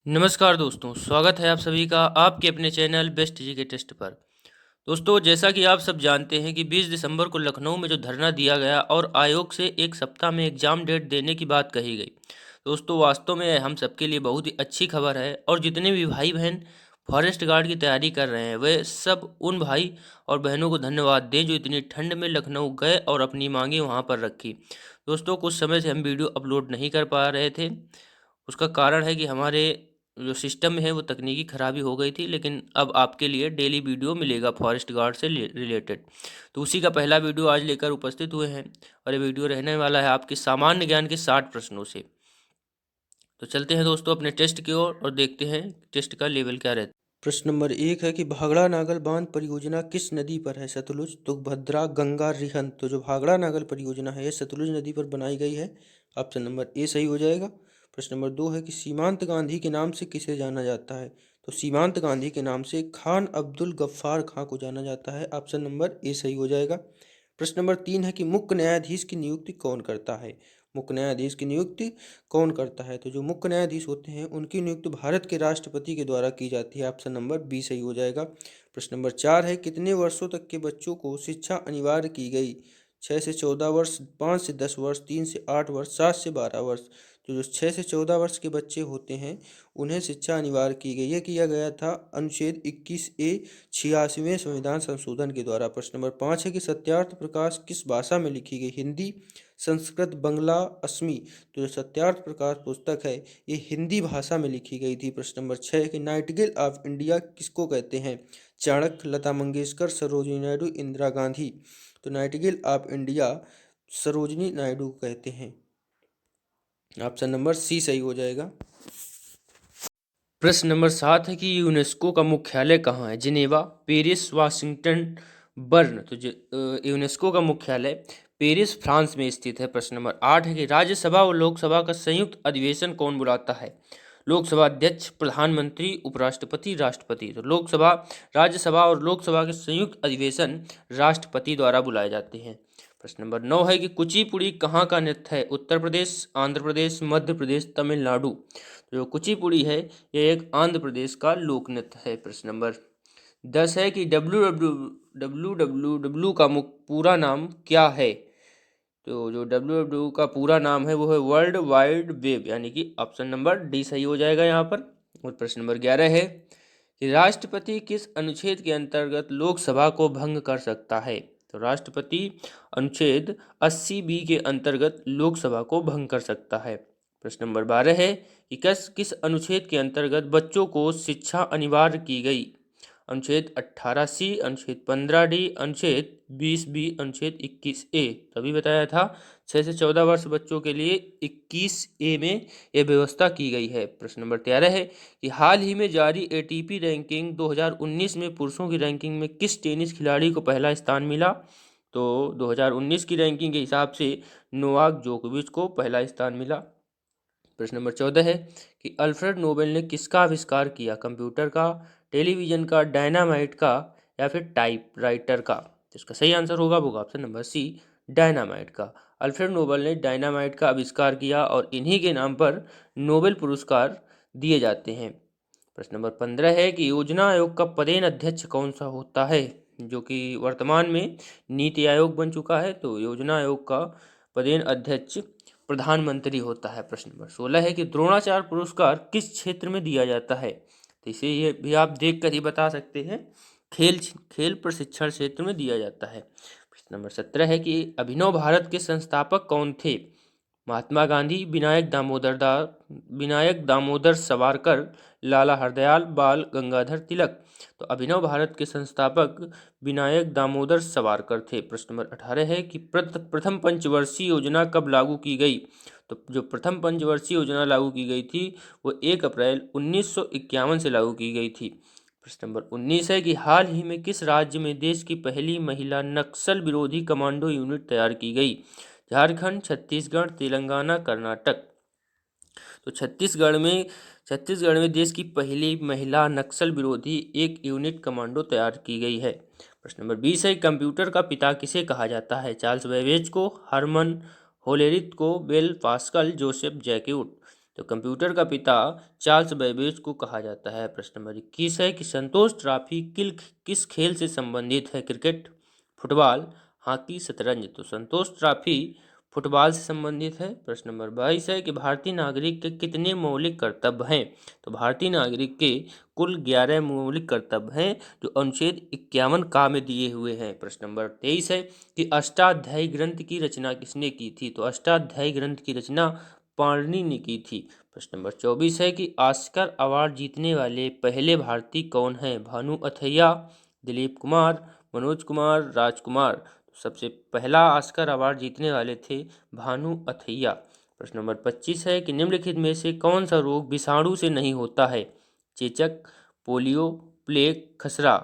नमस्कार दोस्तों, स्वागत है आप सभी का आपके अपने चैनल बेस्ट जी के टेस्ट पर। दोस्तों, जैसा कि आप सब जानते हैं कि 20 दिसंबर को लखनऊ में जो धरना दिया गया और आयोग से एक सप्ताह में एग्ज़ाम डेट देने की बात कही गई। दोस्तों, वास्तव में हम सबके लिए बहुत ही अच्छी खबर है और जितने भी भाई बहन फॉरेस्ट गार्ड की तैयारी कर रहे हैं वे सब उन भाई और बहनों को धन्यवाद दें जो इतनी ठंड में लखनऊ गए और अपनी मांगे वहाँ पर रखी। दोस्तों, कुछ समय से हम वीडियो अपलोड नहीं कर पा रहे थे। उसका कारण है कि हमारे जो सिस्टम है वो तकनीकी खराबी हो गई थी, लेकिन अब आपके लिए डेली वीडियो मिलेगा फॉरेस्ट गार्ड से रिलेटेड। तो उसी का पहला वीडियो आज लेकर उपस्थित हुए हैं और ये वीडियो रहने वाला है आपके सामान्य ज्ञान के 60 प्रश्नों से। तो चलते हैं दोस्तों अपने टेस्ट की ओर और देखते हैं टेस्ट का लेवल क्या रहता है। प्रश्न नंबर 1 है कि भाखड़ा नागल बांध परियोजना किस नदी पर है? सतलुज, तुंगभद्रा, गंगा, रिहंद। तो जो भाखड़ा नागल परियोजना है ये सतलुज नदी पर बनाई गई है। ऑप्शन नंबर ए सही हो जाएगा। प्रश्न नंबर 2 है कि सीमांत गांधी के नाम से किसे जाना जाता है? तो सीमांत गांधी के नाम से खान अब्दुल गफ्फार खां को जाना जाता है। ऑप्शन नंबर ए सही हो जाएगा। प्रश्न नंबर 3 है कि मुख्य न्यायाधीश की नियुक्ति कौन करता है? मुख्य न्यायाधीश की नियुक्ति कौन करता है? तो जो मुख्य न्यायाधीश होते हैं उनकी नियुक्ति भारत के राष्ट्रपति के द्वारा की जाती है। ऑप्शन नंबर बी सही हो जाएगा। प्रश्न नंबर 4 है कितने वर्षों तक के बच्चों को शिक्षा अनिवार्य की गई? 6 से 14 वर्ष, 5 से 10 वर्ष, 3 से 8 वर्ष, 7 से 12 वर्ष। तो जो 6 से 14 वर्ष के बच्चे होते हैं उन्हें शिक्षा अनिवार्य की गई। ये किया गया था अनुच्छेद 21A 86वें संविधान संशोधन के द्वारा। प्रश्न नंबर 5 है कि सत्यार्थ प्रकाश किस भाषा में लिखी गई? हिंदी, संस्कृत, बंगला, असमी। तो जो सत्यार्थ प्रकाश पुस्तक है ये हिंदी भाषा में लिखी गई थी। प्रश्न नंबर 6 है कि नाइटिंगेल ऑफ इंडिया किसको कहते हैं? चाणक्य, लता मंगेशकर, सरोजिनी नायडू, इंदिरा गांधी। तो Nightingale of India Sarojini Naidu को कहते हैं। ऑप्शन नंबर सी सही हो जाएगा। प्रश्न नंबर 7 है कि यूनेस्को का मुख्यालय कहाँ है? Geneva, Paris, Washington, burn. तो यूनेस्को का मुख्यालय पेरिस, फ्रांस में स्थित है। प्रश्न नंबर 8 है कि राज्यसभा और लोकसभा का संयुक्त अधिवेशन कौन बुलाता है? लोकसभा अध्यक्ष, प्रधानमंत्री, उपराष्ट्रपति, राष्ट्रपति। तो लोकसभा, राज्यसभा और लोकसभा के संयुक्त अधिवेशन राष्ट्रपति द्वारा बुलाए जाते हैं। प्रश्न नंबर 9 है कि कुचिपुड़ी कहाँ का नृत्य है? उत्तर प्रदेश, आंध्र प्रदेश, मध्य प्रदेश, तमिलनाडु। तो जो कुचिपुड़ी है ये एक आंध्र प्रदेश का लोक नृत्य है। प्रश्न नंबर 10 है कि डब्ल्यू का पूरा नाम क्या है? तो जो डब्ल्यू का पूरा नाम है वो है वर्ल्ड वाइड वेब, यानी कि ऑप्शन नंबर डी सही हो जाएगा यहाँ पर। और प्रश्न नंबर 11 है कि राष्ट्रपति किस अनुच्छेद के अंतर्गत लोकसभा को भंग कर सकता है? तो राष्ट्रपति अनुच्छेद 80B के अंतर्गत लोकसभा को भंग कर सकता है। प्रश्न नंबर 12 है कि किस अनुच्छेद के अंतर्गत बच्चों को शिक्षा अनिवार्य की गई? अनुच्छेद 18C, अनुच्छेद 15D, अनुच्छेद 20B, अनुच्छेद 21A। तभी बताया था 6 से 14 वर्ष बच्चों के लिए 21A में यह व्यवस्था की गई है। प्रश्न नंबर 13 है कि हाल ही में जारी ATP रैंकिंग 2019 में पुरुषों की रैंकिंग में किस टेनिस खिलाड़ी को पहला स्थान मिला? तो 2019 की रैंकिंग के हिसाब से नोवाक जोकोविच को पहला स्थान मिला। प्रश्न नंबर 14 है कि अल्फ्रेड नोबेल ने किसका आविष्कार किया? कंप्यूटर का, टेलीविजन का, डायनामाइट का या फिर टाइपराइटर का? तो इसका सही आंसर होगा वो ऑप्शन नंबर सी, डायनामाइट का। अल्फ्रेड नोबेल ने डायनामाइट का आविष्कार किया और इन्हीं के नाम पर नोबेल पुरस्कार दिए जाते हैं। प्रश्न नंबर 15 है कि योजना आयोग का पदेन अध्यक्ष कौन सा होता है? जो कि वर्तमान में नीति आयोग बन चुका है। तो योजना आयोग का पदेन अध्यक्ष प्रधानमंत्री होता है। प्रश्न नंबर 16 है कि द्रोणाचार्य पुरस्कार किस क्षेत्र में दिया जाता है? तो इसे ये भी आप देख कर ही बता सकते हैं, खेल खेल प्रशिक्षण क्षेत्र में दिया जाता है। प्रश्न नंबर 17 है कि अभिनव भारत के संस्थापक कौन थे? महात्मा गांधी, विनायक दामोदर सावरकर, लाला हरदयाल, बाल गंगाधर तिलक। तो अभिनव भारत के संस्थापक विनायक दामोदर सावरकर थे। प्रश्न नंबर 18 है कि प्रथम पंचवर्षीय योजना कब लागू की गई? तो जो प्रथम पंचवर्षीय योजना लागू की गई थी वो 1 अप्रैल 1951 से लागू की गई थी। प्रश्न नंबर 19 है कि हाल ही में किस राज्य में देश की पहली महिला नक्सल विरोधी कमांडो यूनिट तैयार की गई? झारखंड, छत्तीसगढ़, तेलंगाना, कर्नाटक। तो छत्तीसगढ़ में देश की पहली महिला नक्सल विरोधी एक यूनिट कमांडो तैयार की गई है। प्रश्न नंबर 20 है कंप्यूटर का पिता किसे कहा जाता है? चार्ल्स बेबेज को, हरमन होलेरिथ को, बेल पास्कल, जोसेफ जैक्यूट। तो कंप्यूटर का पिता चार्ल्स बेबेज को कहा जाता है। प्रश्न नंबर 21 है कि संतोष ट्रॉफी किस खेल से संबंधित है? क्रिकेट, फुटबॉल, हॉकी, शतरंज। तो संतोष ट्रॉफी फुटबॉल से संबंधित है। प्रश्न नंबर 22 है कि भारतीय नागरिक के कितने मौलिक कर्तव्य हैं? तो भारतीय नागरिक के कुल 11 मौलिक कर्तव्य हैं जो अनुच्छेद 51 का में दिए हुए हैं। प्रश्न नंबर 23 है कि अष्टाध्यायी ग्रंथ की रचना किसने की थी? तो अष्टाध्यायी ग्रंथ की रचना पाणिनि ने की थी। प्रश्न नंबर 24 है कि ऑस्कर अवार्ड जीतने वाले पहले भारतीय कौन हैं? भानु अथैया, दिलीप कुमार, मनोज कुमार, राजकुमार। सबसे पहला ऑस्कर अवार्ड जीतने वाले थे भानु अथैया। प्रश्न नंबर 25 है कि निम्नलिखित में से कौन सा रोग विषाणु से नहीं होता है? चेचक, पोलियो, प्लेग, खसरा।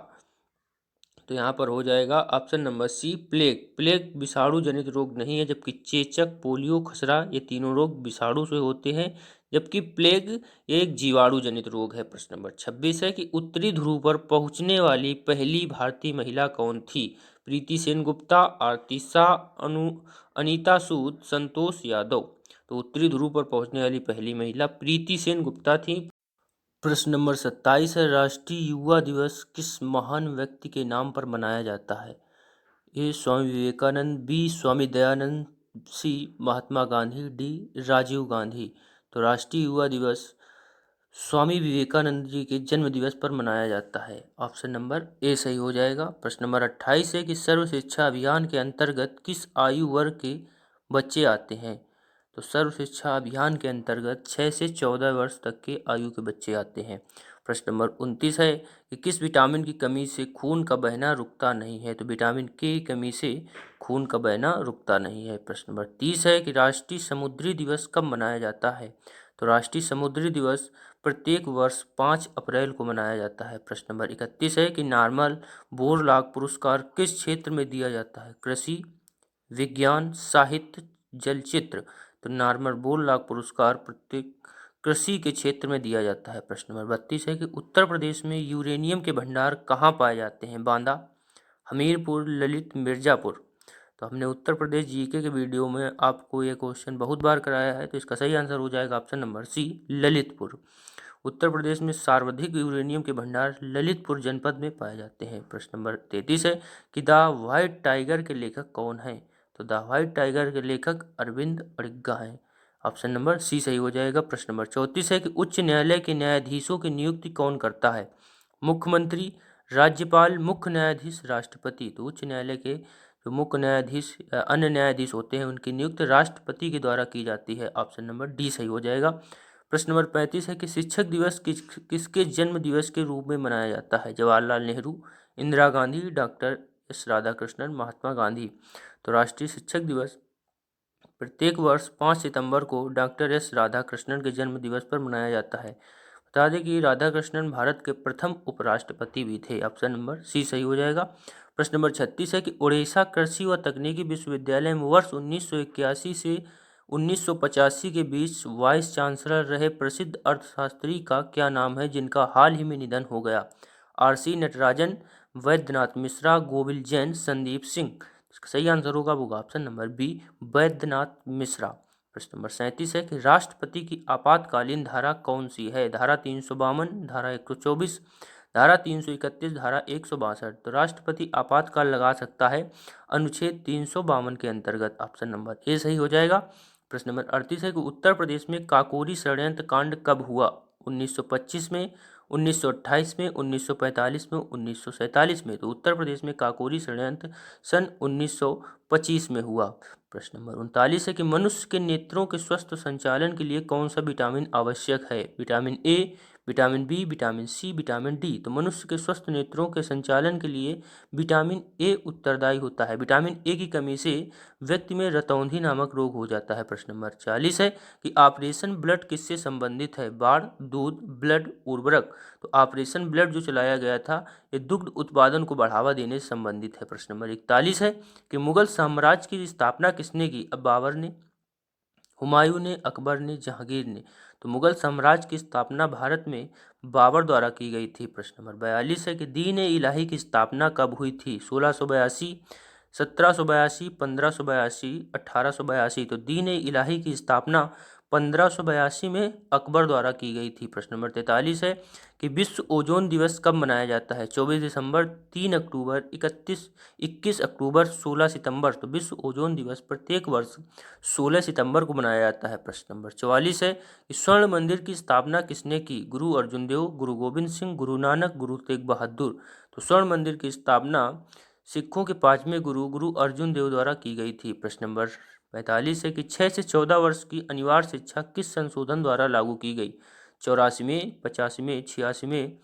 तो यहाँ पर हो जाएगा option number C plague. Plague विषाणु जनित रोग नहीं है, जबकि चेचक, पोलियो, खसरा ये तीनों रोग विषाणु से होते हैं, जबकि प्लेग एक जीवाणु जनित रोग है। प्रश्न नंबर 26 है कि उत्तरी ध्रुव पर पहुंचने वाली पहली भारतीय महिला कौन थी? प्रीति सेन गुप्ता, आरती शाह, अनीता सूद, संतोष यादव। तो उत्तरी ध्रुव पर पहुंचने वाली पहली महिला प्रीति सेन गुप्ता थी। प्रश्न नंबर 27 है राष्ट्रीय युवा दिवस किस महान व्यक्ति के नाम पर मनाया जाता है? ए स्वामी विवेकानंद, बी स्वामी दयानंद, सी महात्मा गांधी, डी राजीव गांधी। तो राष्ट्रीय युवा दिवस स्वामी विवेकानंद जी के जन्म दिवस पर मनाया जाता है। ऑप्शन नंबर ए सही हो जाएगा। प्रश्न नंबर 28 है कि सर्व शिक्षा अभियान के अंतर्गत किस आयु वर्ग के बच्चे आते हैं? तो सर्व शिक्षा अभियान के अंतर्गत 6 से 14 वर्ष तक के आयु के बच्चे आते हैं। प्रश्न नंबर 29 है कि किस विटामिन की कमी से खून का बहना रुकता नहीं है? तो विटामिन के की कमी से खून का बहना रुकता नहीं है। प्रश्न नंबर 30 है कि राष्ट्रीय समुद्री दिवस कब मनाया जाता है? तो राष्ट्रीय समुद्री दिवस प्रत्येक वर्ष 5 अप्रैल को मनाया जाता है। प्रश्न नंबर 31 है कि नॉर्मन बोरलॉग पुरस्कार किस क्षेत्र में दिया जाता है? कृषि, विज्ञान, साहित्य, चलचित्र। तो नॉर्मन बोरलॉग पुरस्कार प्रत्येक कृषि के क्षेत्र में दिया जाता है। प्रश्न नंबर 32 है कि उत्तर प्रदेश में यूरेनियम के भंडार कहाँ पाए जाते हैं? बांदा, हमीरपुर, ललित, मिर्जापुर। तो हमने उत्तर प्रदेश जीके के वीडियो में आपको ये क्वेश्चन बहुत बार कराया है, तो इसका सही आंसर हो जाएगा ऑप्शन नंबर सी ललितपुर। उत्तर प्रदेश में सर्वाधिक यूरेनियम के भंडार ललितपुर जनपद में पाए जाते हैं। प्रश्न नंबर 33 है कि द व्हाइट टाइगर के लेखक कौन है? तो द व्हाइट टाइगर के लेखक अरविंद अडिगा हैं। ऑप्शन नंबर सी सही हो जाएगा। प्रश्न नंबर 34 है कि उच्च न्यायालय के न्यायाधीशों की नियुक्ति कौन करता है? मुख्यमंत्री, राज्यपाल, मुख्य न्यायाधीश, राष्ट्रपति। तो उच्च न्यायालय के जो मुख्य न्यायाधीश अन्य न्यायाधीश होते हैं उनकी नियुक्ति राष्ट्रपति के द्वारा की जाती है। ऑप्शन नंबर डी सही हो जाएगा। प्रश्न नंबर 35 है कि शिक्षक दिवस किसके जन्म दिवस के रूप में मनाया जाता है? Jawaharlal Nehru, Indira Gandhi, doctor S Radhakrishnan, Mahatma Gandhi. तो राष्ट्रीय शिक्षक दिवस प्रत्येक वर्ष 5 सितंबर को डॉक्टर एस राधाकृष्णन के जन्म दिवस पर मनाया जाता है। बता दें कि राधाकृष्णन भारत के प्रथम उपराष्ट्रपति भी थे। ऑप्शन नंबर सी सही हो जाएगा। प्रश्न नंबर 36 है कि उड़ीसा कृषि व तकनीकी विश्वविद्यालय में वर्ष 1981 से 1985 के बीच वाइस चांसलर रहे प्रसिद्ध अर्थशास्त्री का क्या नाम है जिनका हाल ही में निधन हो गया? आर.सी. नटराजन, वैद्यनाथ मिश्रा, गोविल जैन, संदीप सिंह। इसका सही आंसर होगा वो option number B Vaidyanath Mishra. प्रश्न नंबर 37 है कि राष्ट्रपति की आपातकालीन धारा कौन सी है? धारा 352, धारा 124, धारा 331, धारा 162। तो राष्ट्रपति आपातकाल लगा सकता है अनुच्छेद 352 के अंतर्गत। ऑप्शन नंबर ए सही हो जाएगा। प्रश्न नंबर 38 है कि उत्तर प्रदेश में काकोरी षड्यंत्र कांड कब हुआ? 1925 में, 1928 में, 1945 में, 1947 में। तो उत्तर प्रदेश में काकोरी षड्यंत्र सन 1925 में हुआ। प्रश्न नंबर 39 है कि मनुष्य के नेत्रों के स्वस्थ संचालन के लिए कौन सा विटामिन आवश्यक है? Vitamin A, vitamin B, vitamin C, vitamin D. तो मनुष्य के स्वस्थ नेत्रों के संचालन के लिए विटामिन ए उत्तरदायी होता है। विटामिन ए की कमी से व्यक्ति में रतौंधी नामक रोग हो जाता है। प्रश्न नंबर 40 है कि ऑपरेशन ब्लड किससे संबंधित है? बाढ़, दूध, ब्लड, उर्वरक। तो ऑपरेशन ब्लड जो चलाया गया था ये दुग्ध उत्पादन को बढ़ावा देने से संबंधित है। प्रश्न नंबर 41 है कि मुगल साम्राज्य की स्थापना किसने की? अब बाबर ने, हुमायूं ने, अकबर ने, जहांगीर ने। तो मुगल साम्राज्य की स्थापना भारत में बाबर द्वारा की गई थी। प्रश्न नंबर 42 है कि दीन ए इलाही की स्थापना कब हुई थी? 1682, 1782, 1582, 1882। तो दीन ए इलाही की स्थापना 1582 में अकबर द्वारा की गई थी। प्रश्न नंबर 43 है कि विश्व ओजोन दिवस कब मनाया जाता है? 24 दिसंबर, 3 अक्टूबर, 21 अक्टूबर, 16 सितंबर। तो विश्व ओजोन दिवस प्रत्येक वर्ष 16 सितंबर को मनाया जाता है। प्रश्न नंबर 44 है कि स्वर्ण मंदिर की स्थापना किसने की? गुरु अर्जुन देव, गुरु गोविंद सिंह, गुरु नानक, गुरु तेग बहादुर। तो स्वर्ण मंदिर की स्थापना सिखों के 5वें गुरु गुरु अर्जुन देव द्वारा की गई थी। प्रश्न नंबर 45 है कि 6 से 14 वर्ष की अनिवार्य शिक्षा किस संशोधन द्वारा लागू की गई? 84 में, 85 में, 86 में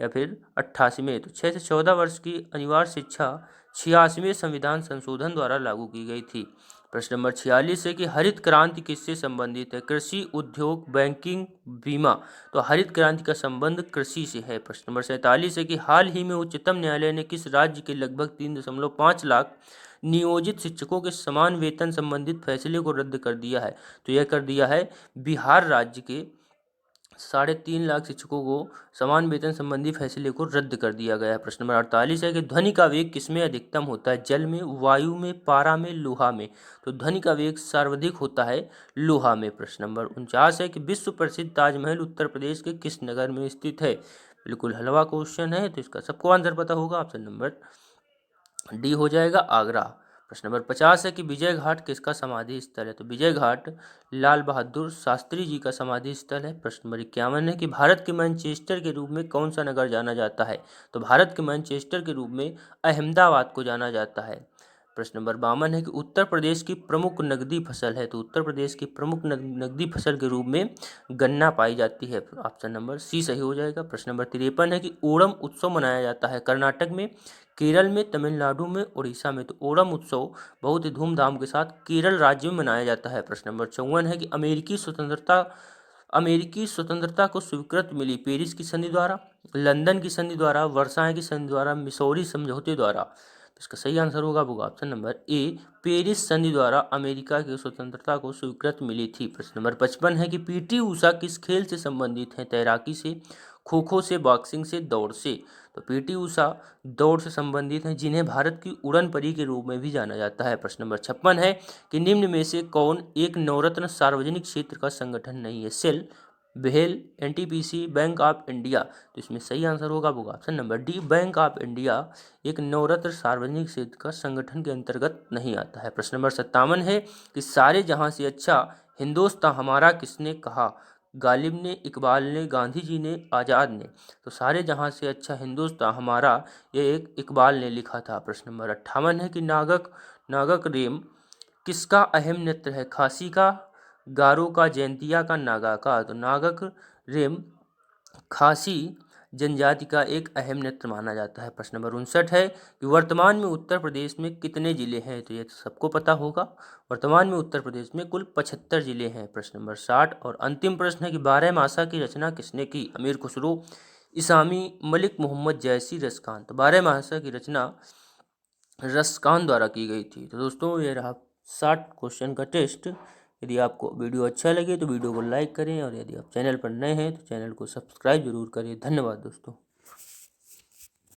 या फिर 88 में। तो 6 से 14 वर्ष की अनिवार्य शिक्षा 86वें संविधान संशोधन द्वारा लागू की गई थी। प्रश्न नंबर 46 है कि हरित क्रांति किससे संबंधित है? कृषि, उद्योग, बैंकिंग, बीमा। तो हरित क्रांति का संबंध कृषि से है। प्रश्न नंबर 47 है कि हाल ही में उच्चतम न्यायालय ने किस राज्य के लगभग 3.5 लाख नियोजित शिक्षकों के समान वेतन संबंधित फैसले को रद्द कर दिया है? तो यह कर दिया है बिहार राज्य के 3.5 लाख शिक्षकों को समान वेतन संबंधी फैसले को रद्द कर दिया गया है। प्रश्न नंबर 48 है कि ध्वनि का वेग किसमें अधिकतम होता है? जल में, वायु में, पारा में, लोहा में। तो ध्वनि का वेग सर्वाधिक होता है लोहा में। प्रश्न नंबर 49 है कि विश्व प्रसिद्ध ताजमहल उत्तर प्रदेश के किस नगर में स्थित है? बिल्कुल हलवा क्वेश्चन है, तो इसका सबको आंसर पता होगा। ऑप्शन नंबर डी हो जाएगा, आगरा। प्रश्न नंबर 50 है कि विजय घाट किसका समाधि स्थल है? तो विजय घाट लाल बहादुर शास्त्री जी का समाधि स्थल है। प्रश्न नंबर 51 है कि भारत के मैनचेस्टर के रूप में कौन सा नगर जाना जाता है? तो भारत के मैनचेस्टर के रूप में अहमदाबाद को जाना जाता है। प्रश्न नंबर 52 है कि उत्तर प्रदेश की प्रमुख नकदी फसल है? तो उत्तर प्रदेश की प्रमुख नकदी फसल के रूप में गन्ना पाई जाती है। ऑप्शन नंबर सी सही हो जाएगा। प्रश्न नंबर 53 है कि ओणम उत्सव मनाया जाता है कर्नाटक में, केरल में, तमिलनाडु में, उड़ीसा में। तो ओणम उत्सव बहुत ही धूमधाम के साथ केरल राज्य में मनाया जाता है। प्रश्न नंबर 54 है कि अमेरिकी स्वतंत्रता को स्वीकृति मिली पेरिस की संधि द्वारा, लंदन की संधि द्वारा, वर्साय की संधि द्वारा, मिसौरी समझौते द्वारा। तो इसका सही आंसर होगा ऑप्शन नंबर ए, पेरिस संधि द्वारा अमेरिका की स्वतंत्रता को स्वीकृति मिली थी। प्रश्न नंबर 55 है कि पीटी ऊषा किस खेल से संबंधित है? तैराकी से, खो खो से, बॉक्सिंग से, दौड़ से। तो पीटी ऊषा दौड़ से संबंधित हैं, जिन्हें भारत की उड़न परी के रूप में भी जाना जाता है। प्रश्न नंबर 56 है कि निम्न में से कौन एक नवरत्न सार्वजनिक क्षेत्र का संगठन नहीं है? SAIL, BEL, NTPC, bank of India. तो इसमें सही आंसर होगा option number D, bank of India एक नवरत्न सार्वजनिक क्षेत्र का संगठन के अंतर्गत नहीं आता है। प्रश्न नंबर 57 है कि सारे जहां से अच्छा हिंदुस्तान हमारा किसने कहा? गालिब ने, इकबाल ने, गांधी जी ने, आज़ाद ने। तो सारे जहां से अच्छा हिंदुस्तान हमारा ये एक इकबाल ने लिखा था। प्रश्न नंबर 58 है कि नागक रेम किसका अहम नृत्य है? खासी का, गारो का, जयंतिया का, नागा का। तो नागक रेम खासी जनजाति का एक अहम नृत्य माना जाता है। प्रश्न नंबर 59 है कि वर्तमान में उत्तर प्रदेश में कितने जिले हैं? तो ये सबको पता होगा। वर्तमान में उत्तर प्रदेश में कुल 75 जिले हैं। प्रश्न नंबर 60 और अंतिम प्रश्न है कि 12 मासा की रचना किसने की? अमीर खुसरो, इसामी, मलिक मोहम्मद जैसी, रसखान। तो 12 मासा की रचना रसखान द्वारा की गई थी। तो दोस्तों ये रहा 60 क्वेश्चन का टेस्ट। यदि आपको वीडियो अच्छा लगे तो वीडियो को लाइक करें और यदि आप चैनल पर नए हैं तो चैनल को सब्सक्राइब जरूर करें। धन्यवाद दोस्तों।